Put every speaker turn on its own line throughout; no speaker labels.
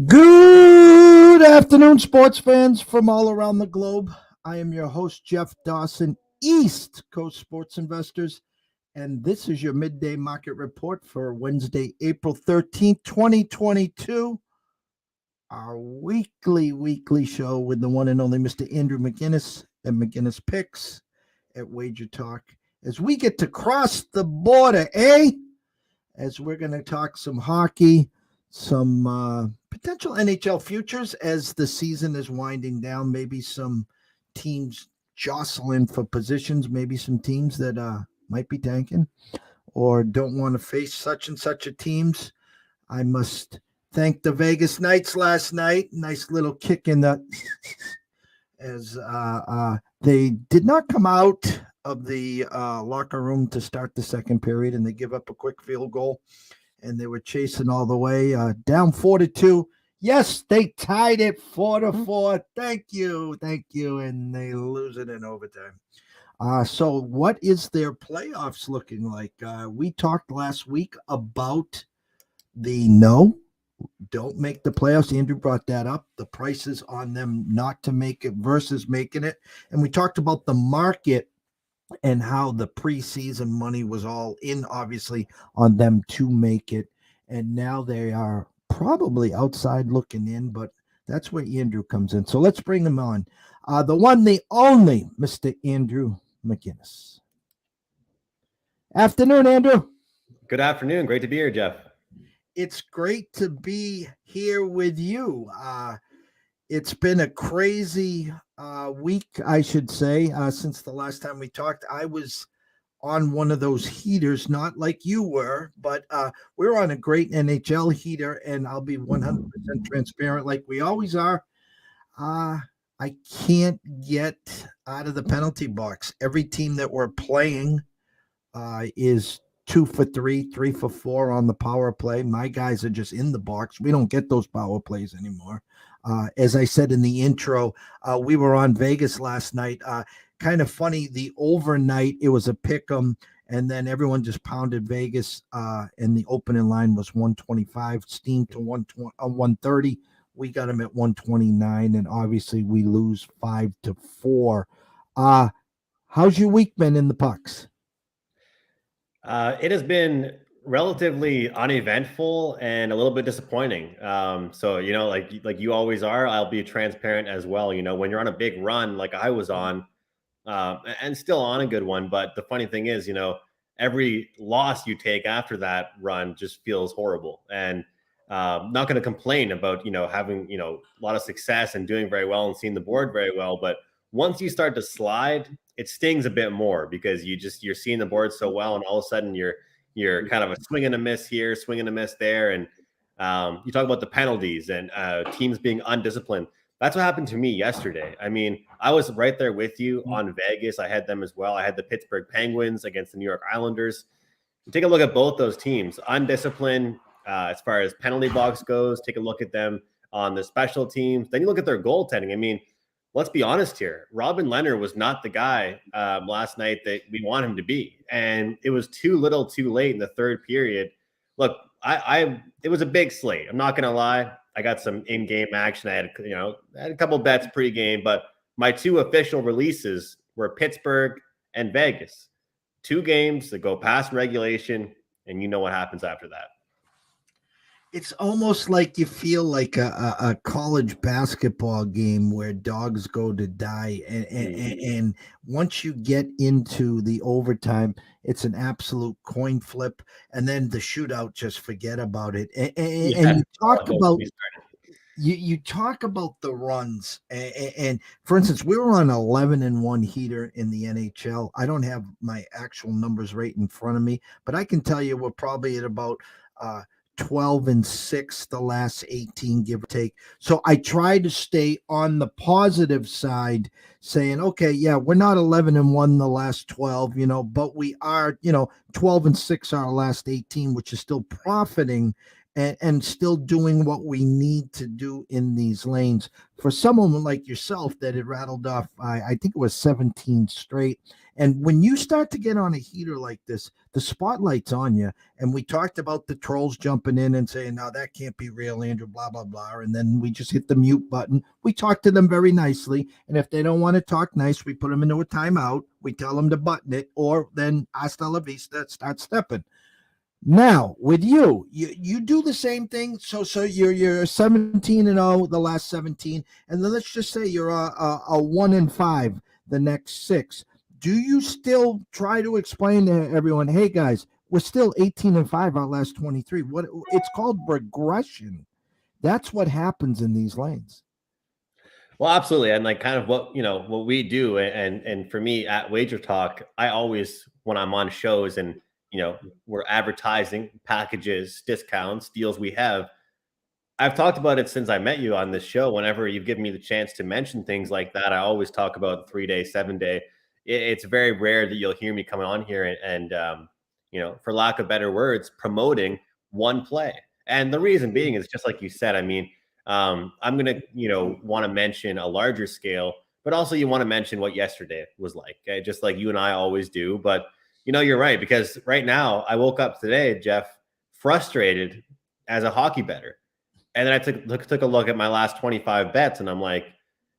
Good afternoon, sports fans from all around the globe. I am your host, Jeff Dawson, East Coast Sports Investors, and this is your midday market report for Wednesday, April 13th, 2022. Our weekly show with the one and only Mr. Andrew McInnis and McInnis Picks at Wager Talk. As we get to cross the border, as we're going to talk some hockey, some potential NHL futures as the season is winding down, maybe some teams jostling for positions, maybe some teams that might be tanking or don't want to face such and such a teams. I must thank the Vegas Knights last night. Nice little kick in the as they did not come out of the locker room to start the second period, and they give up a quick field goal, and they were chasing all the way down 4-2. Yes, they tied it 4-4. Thank you, and they lose it in overtime. So what is their playoffs looking like? We talked last week about the don't make the playoffs. Andrew brought that up. The prices on them not to make it versus making it. And we talked about the market and how the preseason money was all in, obviously, on them to make it. And now they are probably outside looking in, but that's where Andrew comes in. So let's bring him on. The one, the only Mr. Andrew McInnis. Afternoon, Andrew.
Good afternoon. Great to be here, Jeff.
It's great to be here with you. It's been a crazy week, I should say, since the last time we talked. I was on one of those heaters, not like you were, but we're on a great NHL heater, and I'll be 100% transparent like we always are. I can't get out of the penalty box. Every team that we're playing is 2 for 3, 3 for 4 on the power play. My guys are just in the box. We don't get those power plays anymore. As I said in the intro, we were on Vegas last night. Kind of funny, the overnight, it was a pick 'em, and then everyone just pounded Vegas, and the opening line was 125, steamed to 130. We got them at 129, and obviously we lose 5-4. How's your week been in the pucks?
It has been relatively uneventful and a little bit disappointing. So, like you always are, I'll be transparent as well. When you're on a big run like I was on, and still on a good one. But the funny thing is, every loss you take after that run just feels horrible. And not going to complain about, having, a lot of success and doing very well and seeing the board very well. But once you start to slide, it stings a bit more because you're seeing the board so well, and all of a sudden you're kind of a swing and a miss here, swing and a miss there. And you talk about the penalties and teams being undisciplined. That's what happened to me yesterday. I mean, I was right there with you on Vegas. I had them as well. I had the Pittsburgh Penguins against the New York Islanders. Take a look at both those teams. Undisciplined as far as penalty box goes. Take a look at them on the special teams. Then you look at their goaltending. I mean, let's be honest here. Robin Lehner was not the guy last night that we want him to be. And it was too little too late in the third period. Look, it was a big slate. I'm not going to lie. I got some in-game action. I had a couple bets pre-game, but my two official releases were Pittsburgh and Vegas. 2 games that go past regulation, and you know what happens after that.
It's almost like you feel like a college basketball game where dogs go to die. And once you get into the overtime, it's an absolute coin flip. And then the shootout, just forget about it. And you talk about the runs. And for instance, we were on 11-1 heater in the NHL. I don't have my actual numbers right in front of me, but I can tell you we're probably at about 12-6 the last 18, give or take. So I try to stay on the positive side, saying, okay, yeah, we're not 11-1 the last 12, but we are, 12-6 our last 18, which is still profiting. and still doing what we need to do in these lanes. For someone like yourself that had rattled off, I think it was 17 straight. And when you start to get on a heater like this, the spotlight's on you. And we talked about the trolls jumping in and saying, no, that can't be real, Andrew, blah, blah, blah. And then we just hit the mute button. We talk to them very nicely. And if they don't want to talk nice, we put them into a timeout. We tell them to button it, or then hasta la vista, start stepping. Now with you do the same thing. So you're 17-0 the last 17, and then let's just say you're a 1-5 the next 6. Do you still try to explain to everyone, hey guys, we're still 18-5 our last 23? What it's called regression. That's what happens in these lanes.
Well, absolutely. And like kind of what we do. And for me at Wager Talk, I always, when I'm on shows and, we're advertising packages, discounts, deals we have, I've talked about it since I met you on this show. Whenever you've given me the chance to mention things like that, I always talk about 3-day, 7-day. It's very rare that you'll hear me coming on here and for lack of better words, promoting one play. And the reason being is just like you said. I mean, I'm going to, want to mention a larger scale, but also you want to mention what yesterday was like, okay? Just like you and I always do. But, you're right, because right now I woke up today, Jeff, frustrated as a hockey bettor. And then I took a look at my last 25 bets, and I'm like,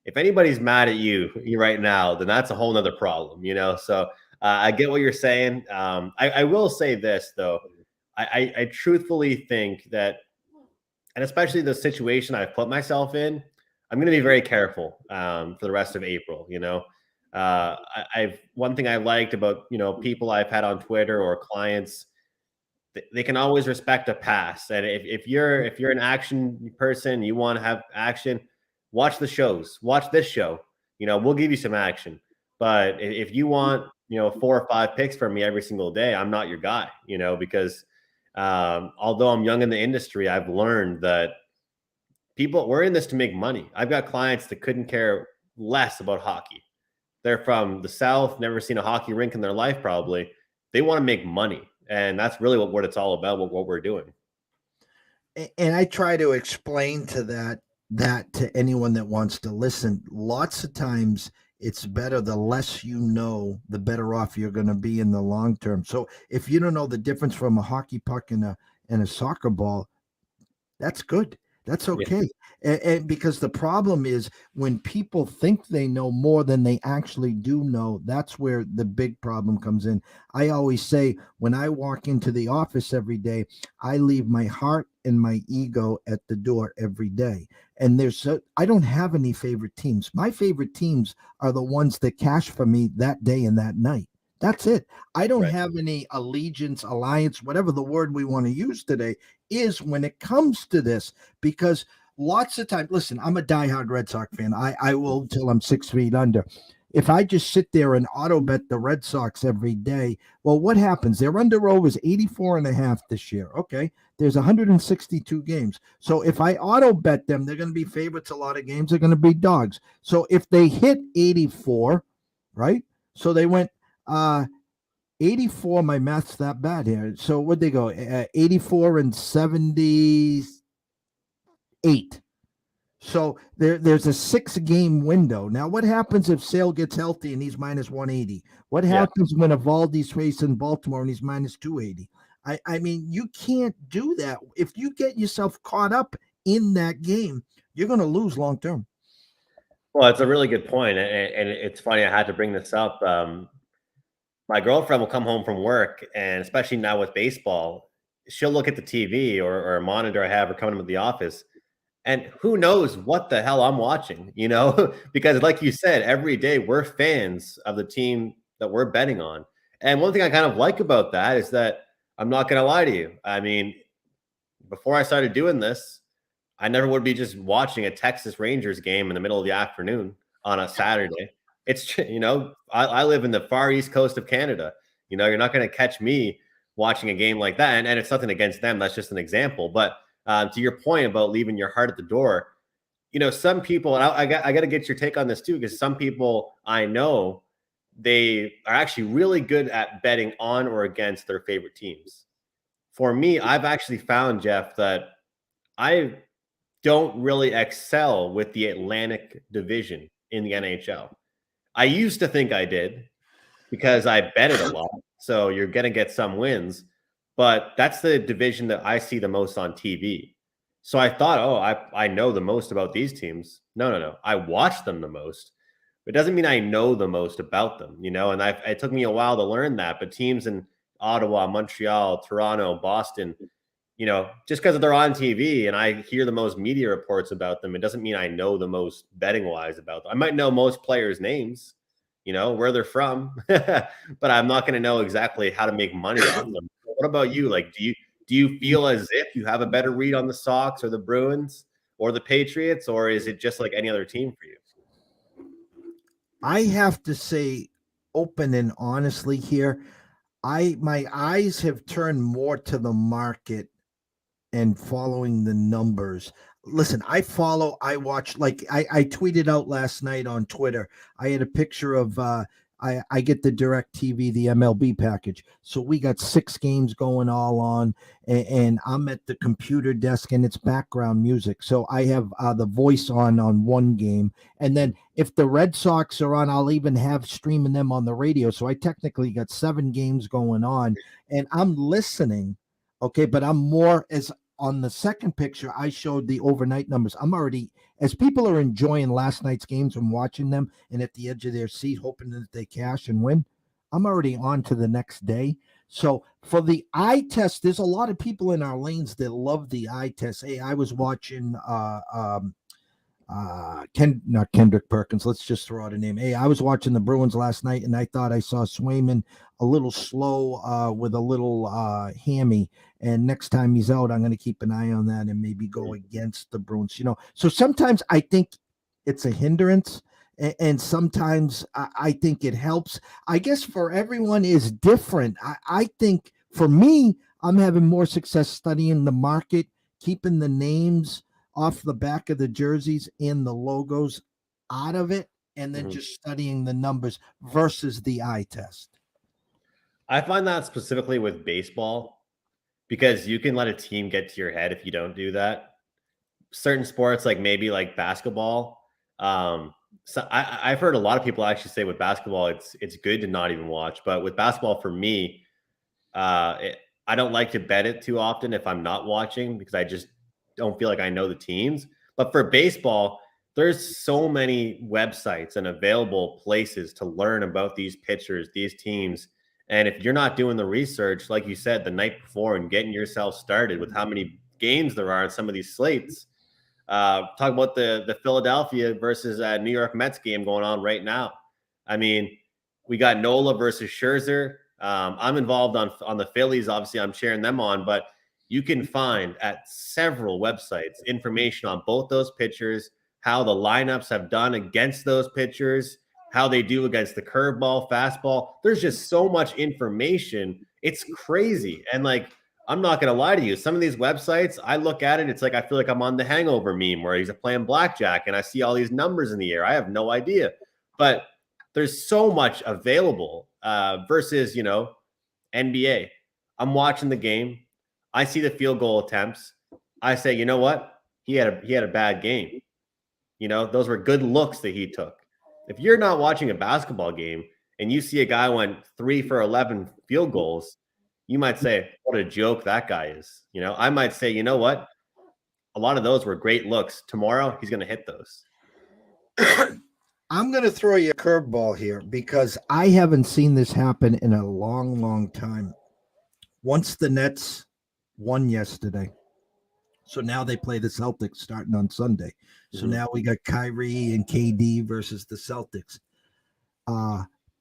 if anybody's mad at you right now, then that's a whole nother problem, So I get what you're saying. I will say this, though. I truthfully think that, and especially the situation I've put myself in, I'm going to be very careful for the rest of April. I've one thing I liked about people I've had on Twitter or clients, they can always respect a pass. And if you're an action person, you want to have action, watch the shows, watch this show. We'll give you some action. But if you want 4 or 5 picks from me every single day, I'm not your guy. Because although I'm young in the industry, I've learned that we're in this to make money. I've got clients that couldn't care less about hockey. They're from the South, never seen a hockey rink in their life, probably. They want to make money. And that's really what it's all about, what we're doing.
And I try to explain to that to anyone that wants to listen. Lots of times it's better, the less you know, the better off you're going to be in the long term. So if you don't know the difference from a hockey puck and a soccer ball, that's good. That's okay. Yeah. And because the problem is when people think they know more than they actually do know, that's where the big problem comes in. I always say when I walk into the office every day, I leave my heart and my ego at the door every day. And I don't have any favorite teams. My favorite teams are the ones that cash for me that day and that night. That's it. I don't have any allegiance, alliance, whatever the word we want to use today is when it comes to this, because lots of times, listen, I'm a diehard Red Sox fan. I will till I'm 6 feet under. If I just sit there and auto bet the Red Sox every day, well, what happens? Their under over is 84.5 this year. Okay. There's 162 games. So if I auto bet them, they're going to be favorites a lot of games. They're going to be dogs. So if they hit 84, right? So they went 84, my math's that bad here. So what'd they go? 84 and 78. So there's a 6-game window. Now, what happens if Sale gets healthy and he's minus 180? What happens when Evaldi's facing Baltimore and he's minus 280? I mean, you can't do that. If you get yourself caught up in that game, you're going to lose long term.
Well, it's a really good point. And it's funny, I had to bring this up. My girlfriend will come home from work, and especially now with baseball, she'll look at the TV or a monitor I have her coming into the office, and who knows what the hell I'm watching, because like you said, every day we're fans of the team that we're betting on. And one thing I kind of like about that is that I'm not going to lie to you. I mean, before I started doing this, I never would be just watching a Texas Rangers game in the middle of the afternoon on a Saturday. It's, I live in the far east coast of Canada. You're not going to catch me watching a game like that. And it's nothing against them. That's just an example. But to your point about leaving your heart at the door, some people, and I got to get your take on this too, because some people I know, they are actually really good at betting on or against their favorite teams. For me, I've actually found, Jeff, that I don't really excel with the Atlantic Division in the NHL. I used to think I did because I bet it a lot. So you're going to get some wins, but that's the division that I see the most on TV. So I thought, oh, I know the most about these teams. No. I watch them the most. It doesn't mean I know the most about them, and it took me a while to learn that. But teams in Ottawa, Montreal, Toronto, Boston, just because they're on TV and I hear the most media reports about them, it doesn't mean I know the most betting wise about them. I might know most players' names, where they're from, but I'm not going to know exactly how to make money off them. What about you? Like, do you feel as if you have a better read on the Sox or the Bruins or the Patriots, or is it just like any other team for you?
I have to say, open and honestly here, my eyes have turned more to the market and following the numbers. Listen, I watch, like I tweeted out last night on Twitter. I had a picture of I get the Direct TV, the MLB package. So we got 6 games going all on, and I'm at the computer desk and it's background music. So I have the voice on one game. And then if the Red Sox are on, I'll even have streaming them on the radio. So I technically got 7 games going on and I'm listening. Okay, but I'm more as on the second picture, I showed the overnight numbers. I'm already, as people are enjoying last night's games and watching them and at the edge of their seat, hoping that they cash and win, I'm already on to the next day. So for the eye test, there's a lot of people in our lanes that love the eye test. Hey, I was watching not Kendrick Perkins. Let's just throw out a name. Hey, I was watching the Bruins last night and I thought I saw Swayman a little slow with a little hammy. And next time he's out, I'm going to keep an eye on that and maybe go against the Bruins. So sometimes I think it's a hindrance, and sometimes I think it helps. I guess for everyone is different. I think for me, I'm having more success studying the market, keeping the names off the back of the jerseys and the logos out of it, and then just studying the numbers versus the eye test.
I find that specifically with baseball, because you can let a team get to your head if you don't do that. Certain sports, like maybe like basketball. So I've heard a lot of people actually say with basketball, it's good to not even watch. But with basketball, for me, I don't like to bet it too often if I'm not watching, because I just don't feel like I know the teams. But for baseball, there's so many websites and available places to learn about these pitchers, these teams. And if you're not doing the research, like you said, the night before and getting yourself started with how many games there are in some of these slates, talk about the Philadelphia versus New York Mets game going on right now. I mean, we got Nola versus Scherzer. I'm involved on the Phillies. Obviously, I'm cheering them on, but you can find at several websites information on both those pitchers, how the lineups have done against those pitchers, how they do against the curveball, fastball. There's just so much information. It's crazy. And like, I'm not going to lie to you. Some of these websites, I look at it, it's like I feel like I'm on the Hangover meme where he's playing blackjack and I see all these numbers in the air. I have no idea. But there's so much available versus, NBA. I'm watching the game. I see the field goal attempts. I say, you know what? He had a bad game. Those were good looks that he took. If you're not watching a basketball game and you see a guy went 3 for 11 field goals, you might say, what a joke that guy is. I might say, you know what? A lot of those were great looks. Tomorrow, he's going to hit those.
I'm going to throw you a curveball here because I haven't seen this happen in a long, long time. Once the Nets won yesterday, so now they play the Celtics starting on Sunday. So now we got Kyrie and KD versus the Celtics.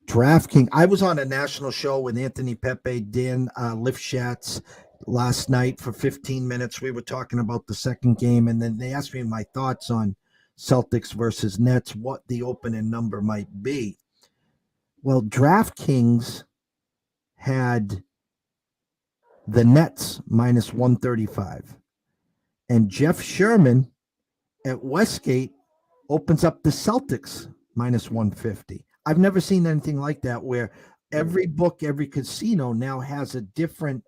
DraftKings. I was on a national show with Anthony Pepe, Dan Lifshatz last night for 15 minutes. We were talking about the second game, and then they asked me my thoughts on Celtics versus Nets, what the opening number might be. Well, DraftKings had the Nets minus 135. And Jeff Sherman at Westgate opens up the Celtics minus 150. I've never seen anything like that, where every book, every casino now has a different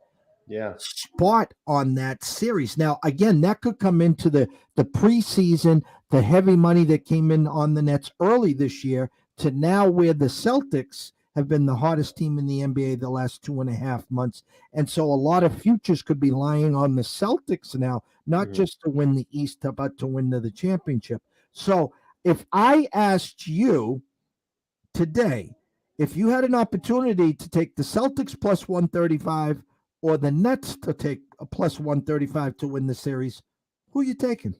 spot on that series. Now, again, that could come into the preseason, the heavy money that came in on the Nets early this year to now where the Celtics have been the hottest team in the NBA the last 2.5 months. And so a lot of futures could be lying on the Celtics now, not just to win the East, but to win the championship. So if I asked you today, if you had an opportunity to take the Celtics plus 135 or the Nets to take a plus 135 to win the series, who are you taking?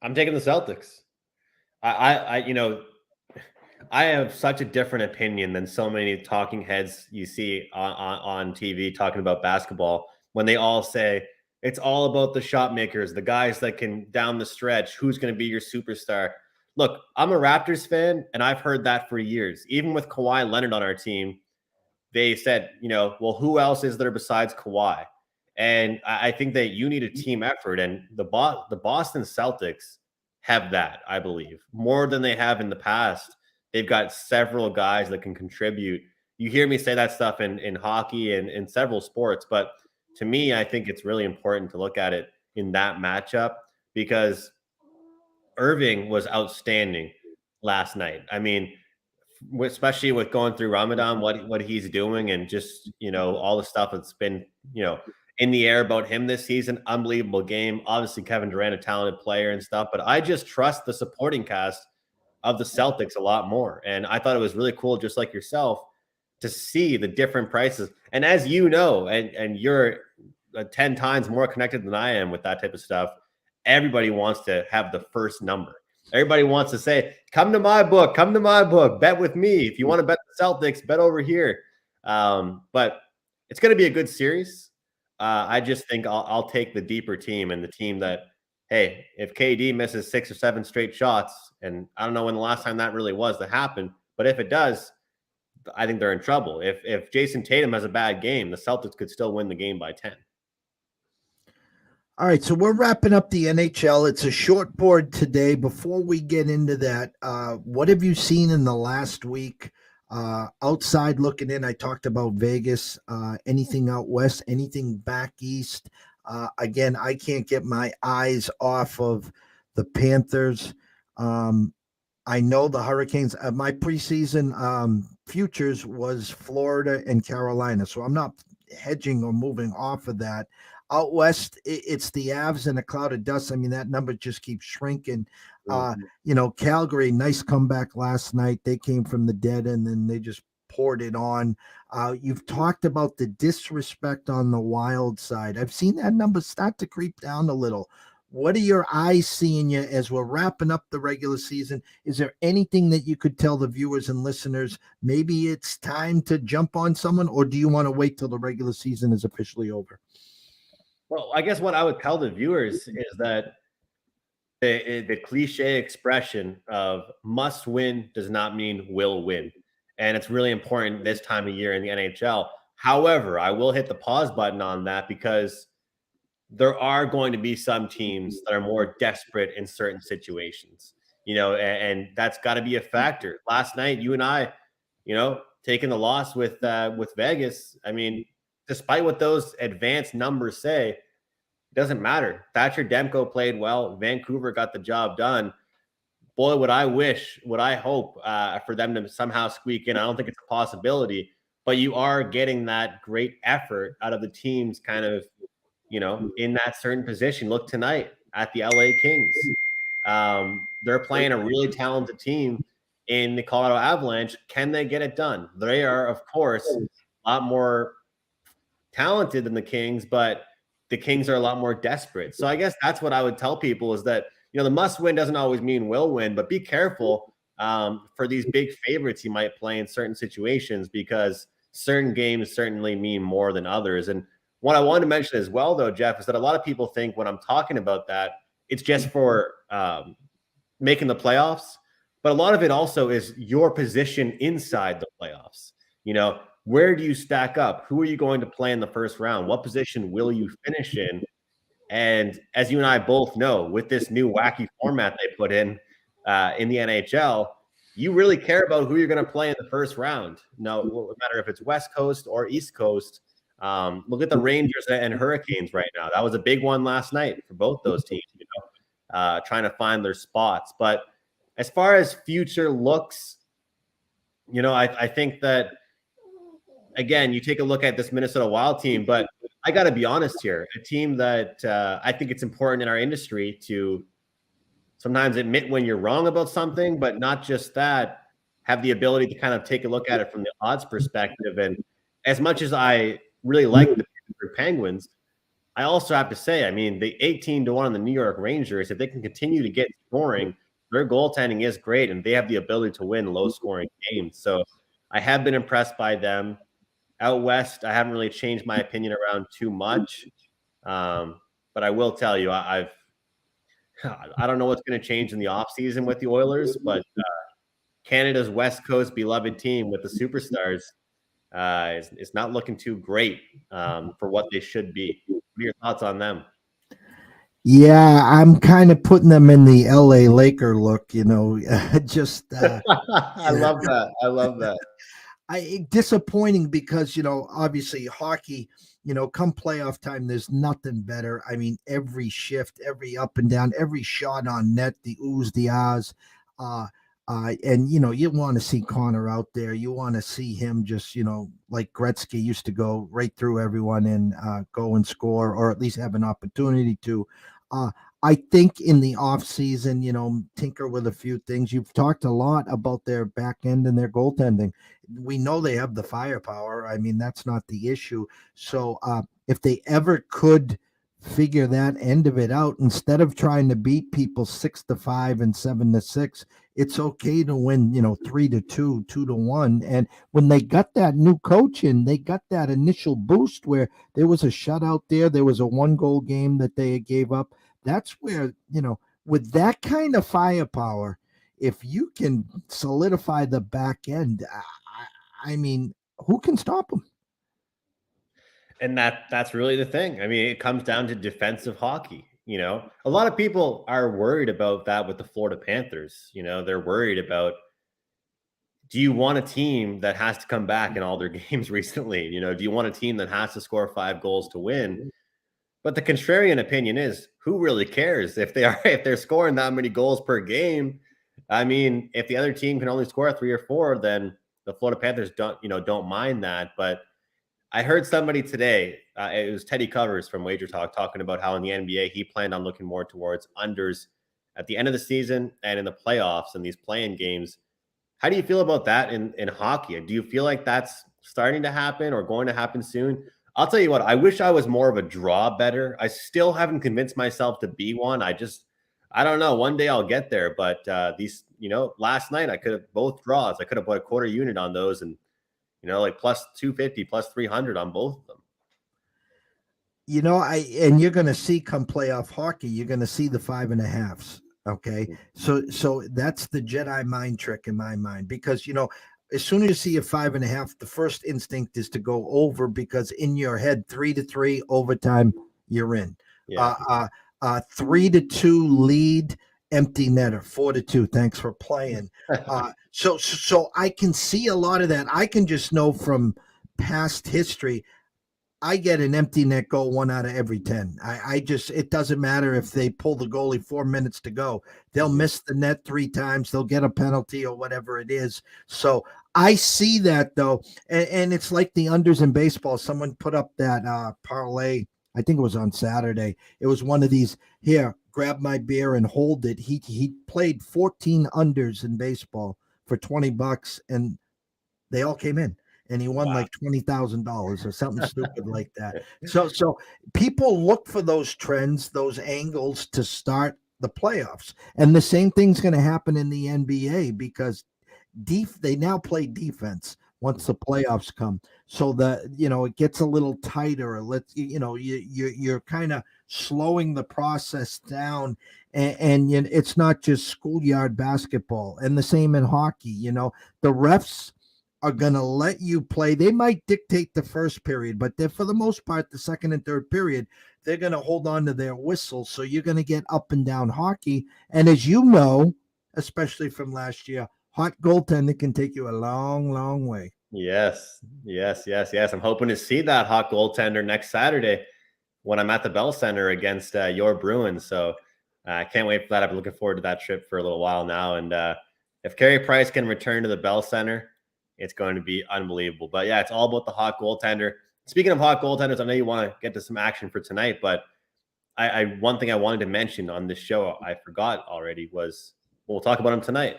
I'm taking the Celtics. I I have such a different opinion than so many talking heads you see on TV talking about basketball when they all say it's all about the shot makers, the guys that can down the stretch, who's going to be your superstar. Look, I'm a Raptors fan, and I've heard that for years. Even with Kawhi Leonard on our team, they said, well, who else is there besides Kawhi? And I think that you need a team effort, and the Boston Celtics have that, I believe, more than they have in the past. They've got several guys that can contribute. You hear me say that stuff in hockey and in several sports, but to me, I think it's really important to look at it in that matchup because Irving was outstanding last night. I mean, especially with going through Ramadan, what he's doing, and just all the stuff that's been in the air about him this season. Unbelievable game. Obviously, Kevin Durant, a talented player and stuff, but I just trust the supporting cast of the Celtics a lot more. And I thought it was really cool, just like yourself, to see the different prices. And as you know, and you're 10 times more connected than I am with that type of stuff, everybody wants to have the first number. Everybody wants to say, come to my book, bet with me. If you want to bet the Celtics, bet over here. But it's going to be a good series. I just think I'll take the deeper team and the team that, hey, if KD misses 6 or 7 straight shots, and I don't know when the last time that really was to happen, but if it does, I think they're in trouble. If Jason Tatum has a bad game, the Celtics could still win the game by 10.
All right, so we're wrapping up the NHL. It's a short board today. Before we get into that, what have you seen in the last week? Outside looking in, I talked about Vegas. Anything out west? Anything back east? Again, I can't get my eyes off of the Panthers. I know the Hurricanes. My preseason futures was Florida and Carolina, so I'm not hedging or moving off of that. Out west, it's the Avs and a cloud of dust. I mean, that number just keeps shrinking. Calgary, nice comeback last night. They came from the dead and then they just poured it on. You've talked about the disrespect on the Wild side. I've seen that number start to creep down a little. What are your eyes seeing you as we're wrapping up the regular season? Is there anything that you could tell the viewers and listeners? Maybe it's time to jump on someone, or do you want to wait till the regular season is officially over?
Well, I guess what I would tell the viewers is that the cliche expression of must win does not mean will win. And it's really important this time of year in the NHL. However, I will hit the pause button on that because there are going to be some teams that are more desperate in certain situations, and that's got to be a factor. Last night, you and I, taking the loss with Vegas. I mean, despite what those advanced numbers say, it doesn't matter. Thatcher Demko played well. Vancouver got the job done. Boy, would I hope for them to somehow squeak in. I don't think it's a possibility, but you are getting that great effort out of the teams kind of, in that certain position. Look tonight at the LA Kings. They're playing a really talented team in the Colorado Avalanche. Can they get it done? They are, of course, a lot more talented than the Kings, but the Kings are a lot more desperate. So I guess that's what I would tell people is that, the must win doesn't always mean will win, but be careful for these big favorites you might play in certain situations because certain games certainly mean more than others. And what I wanted to mention as well, though, Jeff, is that a lot of people think when I'm talking about that, it's just for making the playoffs. But a lot of it also is your position inside the playoffs. Where do you stack up? Who are you going to play in the first round? What position will you finish in? And as you and I both know, with this new wacky format they put in the NHL, you really care about who you're going to play in the first round. No matter if it's West Coast or East Coast. Look at the Rangers and Hurricanes right now. That was a big one last night for both those teams, trying to find their spots. But as far as future looks, I think that, again, you take a look at this Minnesota Wild team, but I got to be honest here, a team that I think it's important in our industry to sometimes admit when you're wrong about something, but not just that, have the ability to kind of take a look at it from the odds perspective. And as much as I really like the Pittsburgh Penguins, I also have to say, I mean, the 18-1 on the New York Rangers, if they can continue to get scoring, their goaltending is great, and they have the ability to win low-scoring games. So I have been impressed by them. Out west, I haven't really changed my opinion around too much. But I will tell you, I don't know what's going to change in the offseason with the Oilers, but Canada's West Coast beloved team with the superstars is not looking too great for what they should be. What are your thoughts on them?
Yeah, I'm kind of putting them in the LA Laker look, just
I love that. I love that.
Disappointing because, obviously hockey, come playoff time, there's nothing better. I mean, every shift, every up and down, every shot on net, the oohs, the ahs, and you want to see Connor out there. You want to see him just, like Gretzky used to go right through everyone and go and score, or at least have an opportunity to. I think in the off season, tinker with a few things. You've talked a lot about their back end and their goaltending. We know they have the firepower. I mean, that's not the issue. So if they ever could figure that end of it out, instead of trying to beat people 6-5 and 7-6, it's okay to win, 3-2, 2-1. And when they got that new coach in, they got that initial boost where there was a shutout there. There was a 1-goal game that they gave up. That's where, with that kind of firepower, if you can solidify the back end, I mean, who can stop them?
And that's really the thing. I mean, it comes down to defensive hockey. A lot of people are worried about that with the Florida Panthers. They're worried about, do you want a team that has to come back in all their games recently? Do you want a team that has to score 5 goals to win? But the contrarian opinion is, who really cares if they're scoring that many goals per game? I mean, if the other team can only score 3 or 4, then the Florida Panthers don't mind that. But I heard somebody today, it was Teddy Covers from Wager Talk, talking about how in the NBA he planned on looking more towards unders at the end of the season and in the playoffs and these play-in games. How do you feel about that in hockey? Do you feel like that's starting to happen or going to happen soon? I'll tell you what, I wish I was more of a draw bettor. I still haven't convinced myself to be one. I don't know. One day I'll get there. But last night I could have both draws. I could have put a quarter unit on those and, like plus 250, plus 300 on both of them.
And you're going to see come playoff hockey, you're going to see the 5.5s. Okay. So that's the Jedi mind trick in my mind, because, as soon as you see a 5.5, the first instinct is to go over, because in your head, 3-3 overtime, you're in.
Yeah.
3-2 lead, empty netter. 4-2. Thanks for playing. So I can see a lot of that. I can just know from past history, I get an empty net goal 1 out of every 10. It doesn't matter if they pull the goalie 4 minutes to go. They'll miss the net 3 times. They'll get a penalty or whatever it is. So I see that, though. And it's like the unders in baseball. Someone put up that parlay. I think it was on Saturday. It was one of these, here, grab my beer and hold it. He played 14 unders in baseball for $20, and they all came in. And he won like $20,000 or something stupid like that. So people look for those trends, those angles to start the playoffs. And the same thing's going to happen in the NBA, because they now play defense once the playoffs come. So it gets a little tighter. You're kind of slowing the process down, and it's not just schoolyard basketball. And the same in hockey. The refs are going to let you play. They might dictate the first period, but for the most part, the second and third period, they're going to hold on to their whistle. So you're going to get up and down hockey. And as you know, especially from last year, hot goaltending can take you a long, long way.
Yes. I'm hoping to see that hot goaltender next Saturday when I'm at the Bell Center against your Bruins. So I can't wait for that. I've been looking forward to that trip for a little while now. And if Carey Price can return to the Bell Center, it's going to be unbelievable. But yeah, it's all about the hot goaltender. Speaking of hot goaltenders, I know you want to get to some action for tonight, but I one thing I wanted to mention on this show I forgot already was we'll talk about him tonight.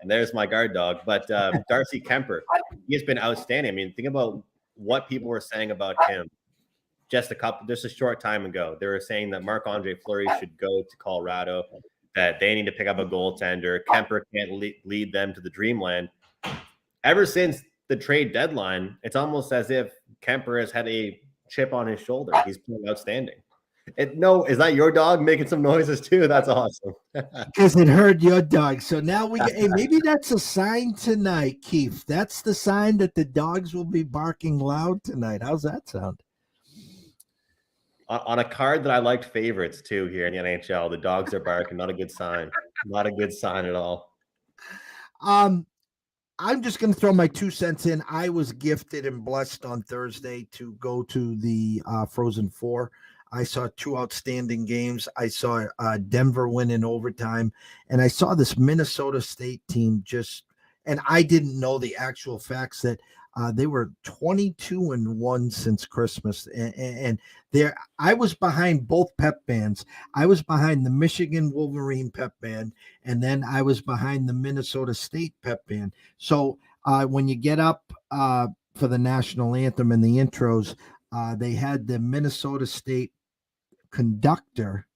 And there's my guard dog. But Darcy Kemper, he has been outstanding. I mean, think about what people were saying about him just a short time ago. They were saying that Marc-Andre Fleury should go to Colorado, that they need to pick up a goaltender. Kemper can't lead them to the dreamland. Ever since the trade deadline, it's almost as if Kemper has had a chip on his shoulder. He's been outstanding. Is that your dog making some noises too? That's awesome.
Because it heard your dog. So now maybe that's a sign tonight, Keith. That's the sign that the dogs will be barking loud tonight. How's that sound?
On a card that I liked favorites too here in the NHL, the dogs are barking. Not a good sign. Not a good sign at all.
I'm just going to throw my 2 cents in. I was gifted and blessed on Thursday to go to the Frozen Four. I saw 2 outstanding games. I saw Denver win in overtime, and I saw this Minnesota State team and I didn't know the actual facts that they were 22-1 since Christmas. And I was behind both pep bands. I was behind the Michigan Wolverine pep band, and then I was behind the Minnesota State pep band. So when you get up for the national anthem and the intros, they had the Minnesota State conductor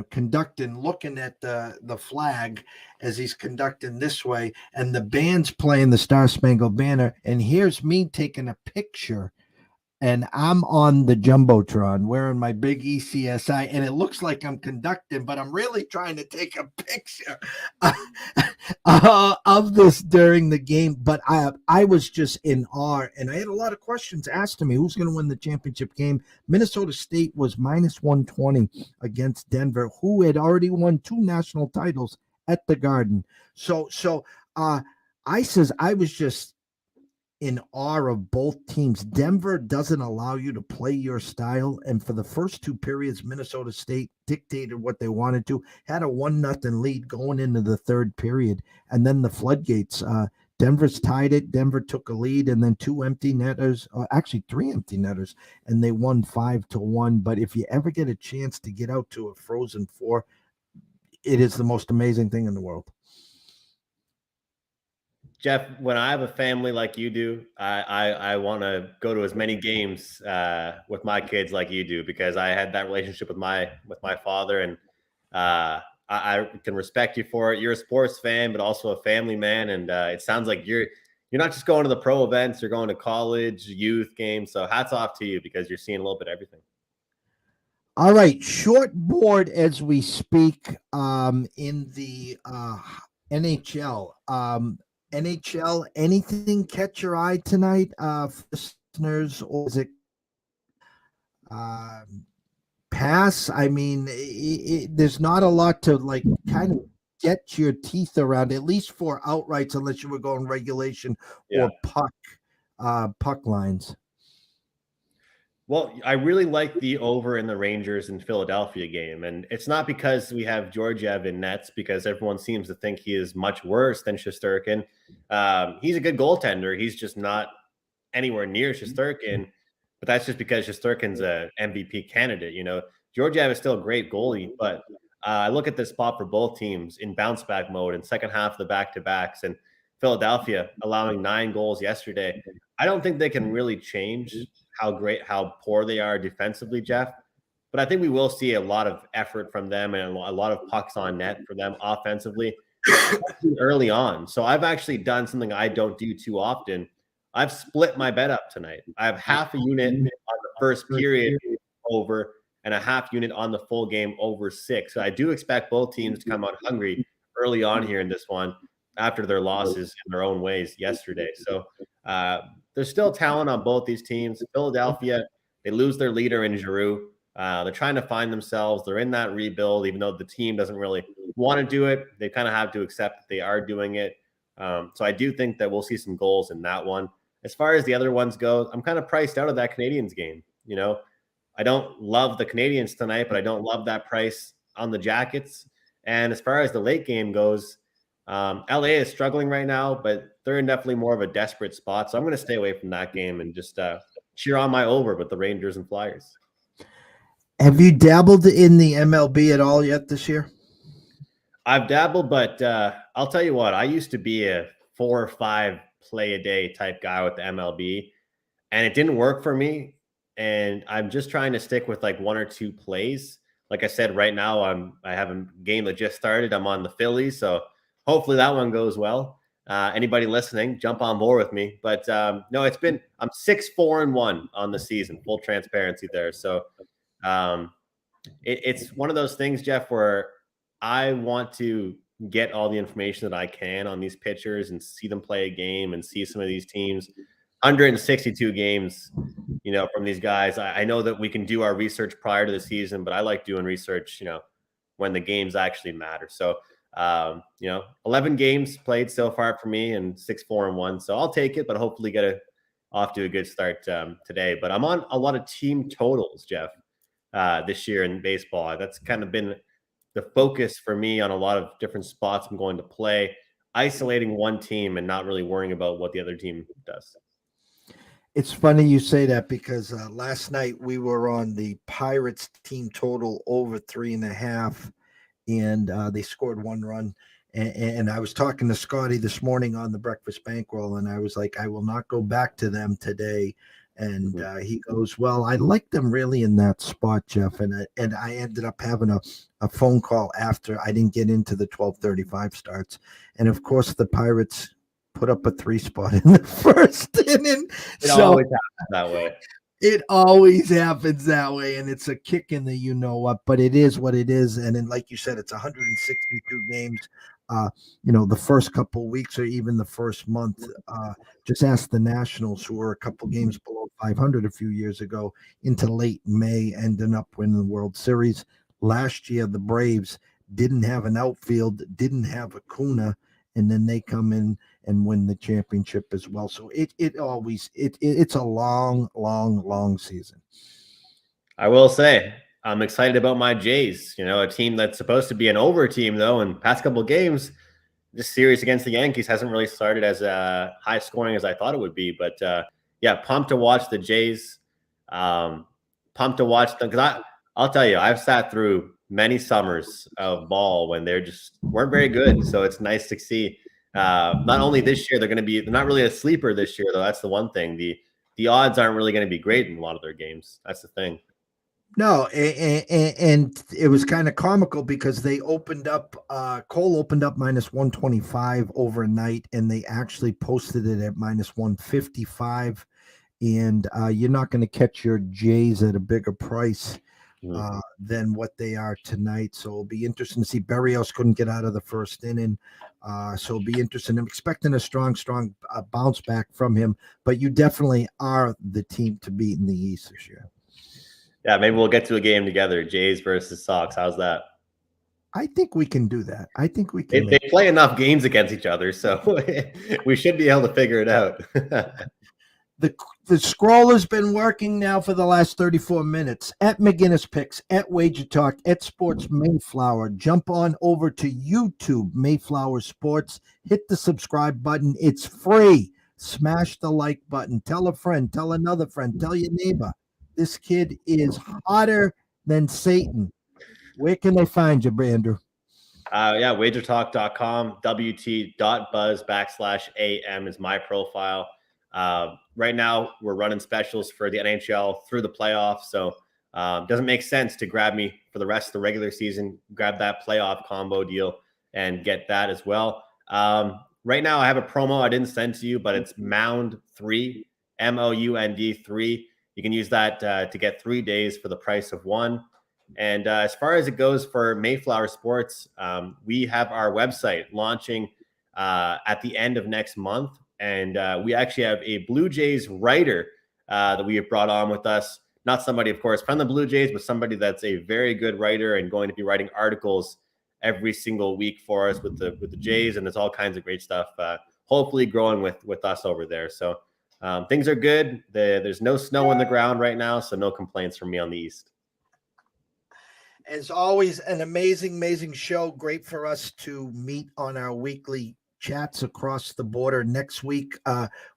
conducting, looking at the flag as he's conducting this way, and the band's playing the Star Spangled Banner, and here's me taking a picture, and I'm on the Jumbotron wearing my big ECSI, and it looks like I'm conducting, but I'm really trying to take a picture of this during the game. But I was just in awe, and I had a lot of questions asked to me. Who's going to win the championship game? Minnesota State was minus 120 against Denver, who had already won 2 national titles at the Garden. So I was just in awe of both teams. Denver doesn't allow you to play your style, and for the first 2 periods, Minnesota State dictated what they wanted to, had a 1-0 lead going into the 3rd period, and then the floodgates. Denver's tied it. Denver took a lead, and then 2 empty netters, actually 3 empty netters, and they won 5-1. But if you ever get a chance to get out to a Frozen Four, it is the most amazing thing in the world.
Jeff, when I have a family like you do, I want to go to as many games with my kids like you do, because I had that relationship with my father, and I can respect you for it. You're a sports fan, but also a family man, and it sounds like you're not just going to the pro events, you're going to college, youth games. So hats off to you, because you're seeing a little bit of everything.
All right, short board as we speak in the NHL. NHL, anything catch your eye tonight, listeners, or is it pass? I mean, there's not a lot to kind of get your teeth around, at least for outrights, unless you were going regulation or puck lines.
Well, I really like the over in the Rangers and Philadelphia game. And it's not because we have Georgiev in nets, because everyone seems to think he is much worse than Shesterkin. He's a good goaltender. He's just not anywhere near Shesterkin. But that's just because Shesterkin's a MVP candidate. Georgiev is still a great goalie. But I look at this spot for both teams in bounce back mode in second half of the back-to-backs. And Philadelphia allowing 9 goals yesterday. I don't think they can really change how poor they are defensively, Jeff. But I think we will see a lot of effort from them and a lot of pucks on net for them offensively early on. So I've actually done something I don't do too often. I've split my bet up tonight. I have half a unit on the first period over and a half unit on the full game over 6. So I do expect both teams to come out hungry early on here in this one after their losses in their own ways yesterday. So there's still talent on both these teams. Philadelphia, they lose their leader in Giroux. They're trying to find themselves. They're in that rebuild, even though the team doesn't really want to do it, they kind of have to accept that they are doing it. So I do think that we'll see some goals in that one. As far as the other ones go, I'm kind of priced out of that Canadians game. I don't love the Canadians tonight, but I don't love that price on the Jackets. And as far as the late game goes, LA is struggling right now, but they're in definitely more of a desperate spot. So I'm going to stay away from that game and just cheer on my over with the Rangers and Flyers.
Have you dabbled in the MLB at all yet this year?
I've dabbled, but I'll tell you what, I used to be a 4 or 5 play a day type guy with the MLB, and it didn't work for me. And I'm just trying to stick with like 1 or 2 plays. Like I said, right now I have a game that just started. I'm on the Phillies, so hopefully that one goes well. Anybody listening, jump on board with me. But no, I'm 6-4-1 on the season. Full transparency there. So it's one of those things, Jeff, where I want to get all the information that I can on these pitchers and see them play a game and see some of these teams. 162 games, from these guys. I know that we can do our research prior to the season, but I like doing research, when the games actually matter. So, 11 games played so far for me and 6-4-1. So I'll take it, but hopefully get off to a good start today. But I'm on a lot of team totals, Jeff, this year in baseball. That's kind of been the focus for me on a lot of different spots I'm going to play, isolating one team and not really worrying about what the other team does.
It's funny you say that because last night we were on the Pirates team total over 3.5, and they scored 1 run. And I was talking to Scotty this morning on the Breakfast Bankroll, and I was like, I will not go back to them today. And he goes, well, I like them really in that spot, Jeff. And I ended up having a phone call after I didn't get into the 12:35 starts. And of course, the Pirates put up a 3 spot in the first inning.
It always happens that way.
It always happens that way, and it's a kick in the you know what, but it is what it is. And then, like you said, it's 162 games. The first couple of weeks or even the first month. Just ask the Nationals, who were a couple games below 500 a few years ago, into late May, ending up winning the World Series. Last year, the Braves didn't have an outfield, didn't have Acuna, and then they come in and win the championship as well. So it's a long season.
I will say I'm excited about my Jays, a team that's supposed to be an over team, though. In past couple of games, this series against the Yankees hasn't really started as high scoring as I thought it would be. But pumped to watch the Jays. Pumped to watch them because I'll tell you, I've sat through many summers of ball when they just weren't very good. So it's nice to see. Not only this year, they're not really a sleeper this year, though. That's the one thing. The odds aren't really going to be great in a lot of their games. That's the thing.
No, and it was kind of comical because they opened up, Cole opened up -125 overnight, and they actually posted it at -155. And you're not going to catch your Jays at a bigger price than what they are tonight. So it'll be interesting to see. Berrios couldn't get out of the first inning. So it'll be interesting. I'm expecting a strong bounce back from him, but you definitely are the team to beat in the East this year.
Yeah, maybe we'll get to a game together, Jays versus Sox. How's that?
I think we can do that. I think we can.
They play enough games against each other, so we should be able to figure it out.
The scroll has been working now for the last 34 minutes. At McInnis Picks, at Wager Talk, at Sports Mayflower. Jump on over to YouTube, Mayflower Sports. Hit the subscribe button. It's free. Smash the like button. Tell a friend. Tell another friend. Tell your neighbor. This kid is hotter than Satan. Where can they find you, Andrew?
Wagertalk.com, wt.buzz/AM is my profile. Right now, we're running specials for the NHL through the playoffs, so it doesn't make sense to grab me for the rest of the regular season. Grab that playoff combo deal and get that as well. Right now, I have a promo I didn't send to you, but it's Mound 3, MOUND 3. You can use that to get 3 days for the price of 1. And as far as it goes for Mayflower Sports, we have our website launching at the end of next month. And we actually have a Blue Jays writer that we have brought on with us. Not somebody, of course, from the Blue Jays, but somebody that's a very good writer and going to be writing articles every single week for us with the Jays, and there's all kinds of great stuff. Hopefully growing with us over there. So things are good. There's no snow on the ground right now, so no complaints from me on the East.
As always, an amazing show. Great for us to meet on our weekly chats across the border. Next week,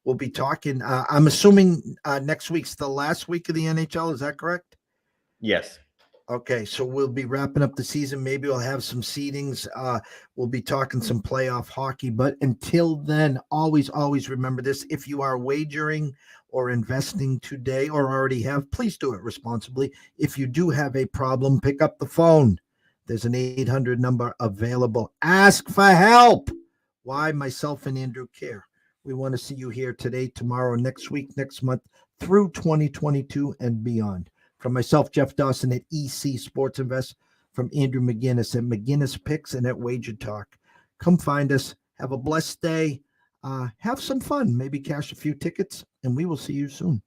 we'll be talking. I'm assuming next week's the last week of the NHL. Is that correct?
Yes.
Okay, so we'll be wrapping up the season. Maybe we'll have some seedings. We'll be talking some playoff hockey. But until then, always remember this. If you are wagering or investing today or already have, please do it responsibly. If you do have a problem, pick up the phone. There's an 800 number available. Ask for help. Why? Myself and Andrew care. We want to see you here today, tomorrow, next week, next month, through 2022 and beyond. From myself, Jeff Dawson at EC Sports Invest, from Andrew McInnis at McInnis Picks and at Wager Talk. Come find us. Have a blessed day. Have some fun. Maybe cash a few tickets, and we will see you soon.